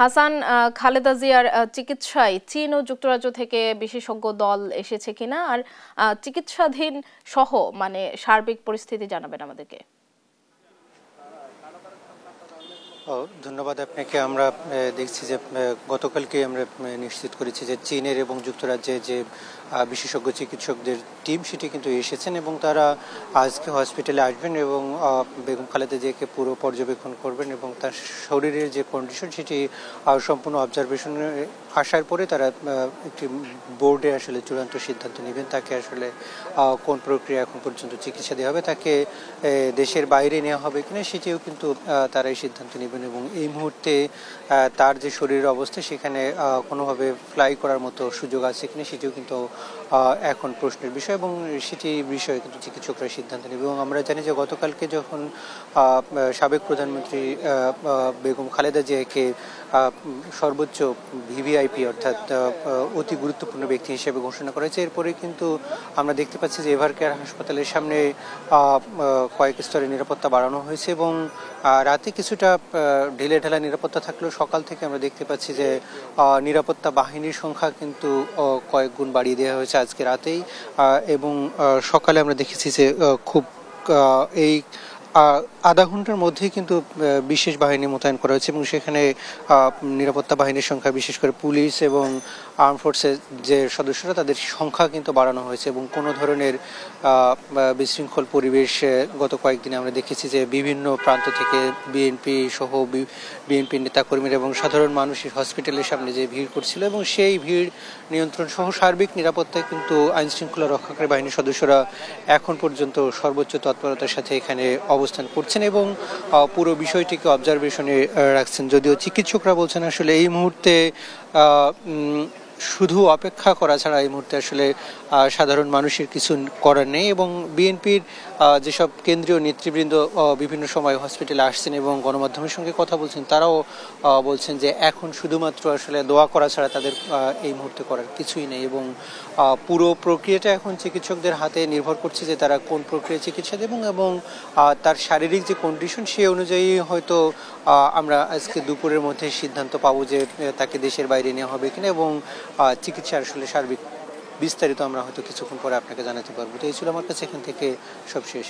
হাসান, খালেদা জিয়ার চিকিৎসায় চীন ও যুক্তরাজ্য থেকে বিশেষজ্ঞ দল এসেছে কিনা, আর চিকিৎসাধীন সহ মানে সার্বিক পরিস্থিতি জানাবেন আমাদেরকে। ধন্যবাদ আপনাকে। আমরা দেখছি যে গতকালকে আমরা নিশ্চিত করেছি যে চীনের এবং যুক্তরাজ্যের যে বিশেষজ্ঞ চিকিৎসকদের টিম সেটি কিন্তু এসেছেন এবং তারা আজকে হসপিটালে আসবেন এবং বেগম খালেদা জিয়াকে পুরো পর্যবেক্ষণ করবেন এবং তার শরীরের যে কন্ডিশন সেটি সম্পূর্ণ অবজারভেশনে আসার পরে তারা একটি বোর্ডে আসলে চূড়ান্ত সিদ্ধান্ত নেবেন তাকে আসলে কোন প্রক্রিয়া এখন পর্যন্ত চিকিৎসা দেওয়া হবে, তাকে দেশের বাইরে নেওয়া হবে কিনা সেটিও কিন্তু তারাই সিদ্ধান্ত নেবেন। এবং এই মুহূর্তে তার যে শরীরের অবস্থা সেখানে কোনোভাবে ফ্লাই করার মতো সুযোগ আছে কিনা সেটিও কিন্তু এখন প্রশ্নের বিষয় এবং সেটি বিষয়ে কিন্তু চিকিৎসকরা সিদ্ধান্ত নেবে। এবং আমরা জানি যে গতকালকে যখন সাবেক প্রধানমন্ত্রী বেগম খালেদা জিয়াকে সর্বোচ্চ ভিভিআইপি অর্থাৎ অতি গুরুত্বপূর্ণ ব্যক্তি হিসেবে ঘোষণা করা হয়েছে, এরপরে কিন্তু আমরা দেখতে পাচ্ছি যে এভারকেয়ার হাসপাতালের সামনে কয়েক স্তরে নিরাপত্তা বাড়ানো হয়েছে এবং রাতে কিছুটা ঢিলে ঢালা নিরাপত্তা থাকলেও সকাল থেকে আমরা দেখতে পাচ্ছি যে নিরাপত্তা বাহিনীর সংখ্যা কিন্তু কয়েক গুণ বাড়িয়ে দেওয়া হয়েছে আজকে রাতেই। এবং সকালে আমরা দেখেছি যে খুব এই আধা ঘন্টার মধ্যেই কিন্তু বিশেষ বাহিনী মোতায়েন করা হয়েছে এবং সেখানে নিরাপত্তা বাহিনীর সংখ্যা বিশেষ করে পুলিশ এবং আর্ম ফোর্সের যে সদস্যরা তাদের সংখ্যা কিন্তু বাড়ানো হয়েছে এবং কোনো ধরনের বিশৃঙ্খল পরিবেশ গত কয়েকদিনে আমরা দেখেছি যে বিভিন্ন প্রান্ত থেকে বিএনপি সহ বিএনপির নেতাকর্মীরা এবং সাধারণ মানুষের হসপিটালের সামনে যে ভিড় করছিল এবং সেই ভিড় নিয়ন্ত্রণ সহ সার্বিক নিরাপত্তায় কিন্তু আইনশৃঙ্খলা রক্ষাকারী বাহিনীর সদস্যরা এখন পর্যন্ত সর্বোচ্চ তৎপরতার সাথে এখানে অবস্থান করছেন এবং পুরো বিষয়টিকে অবজারভেশনে রাখছেন। যদিও চিকিৎসকরা বলছেন আসলে এই মুহূর্তে শুধু অপেক্ষা করা ছাড়া এই মুহূর্তে আসলে সাধারণ মানুষের কিছু করার নেই এবং বিএনপির যেসব কেন্দ্রীয় নেতৃবৃন্দ বিভিন্ন সময় হসপিটালে আসছেন এবং গণমাধ্যমের সঙ্গে কথা বলছেন তারাও বলছেন যে এখন শুধুমাত্র আসলে দোয়া করা ছাড়া তাদের এই মুহূর্তে করার কিছুই নেই এবং পুরো প্রক্রিয়াটা এখন চিকিৎসকদের হাতে নির্ভর করছে যে তারা কোন প্রক্রিয়ায় চিকিৎসা দেবেন এবং তার শারীরিক যে কন্ডিশন সে অনুযায়ী হয়তো আমরা আজকে দুপুরের মধ্যে সিদ্ধান্ত পাবো যে তাকে দেশের বাইরে নেওয়া হবে কিনা এবং চিকিৎসা আসলে সার্বিক বিস্তারিত আমরা হয়তো কিছুক্ষণ পরে আপনাকে জানাতে পারবো। তো এই ছিল আমার কাছে এখান থেকে সব শেষ।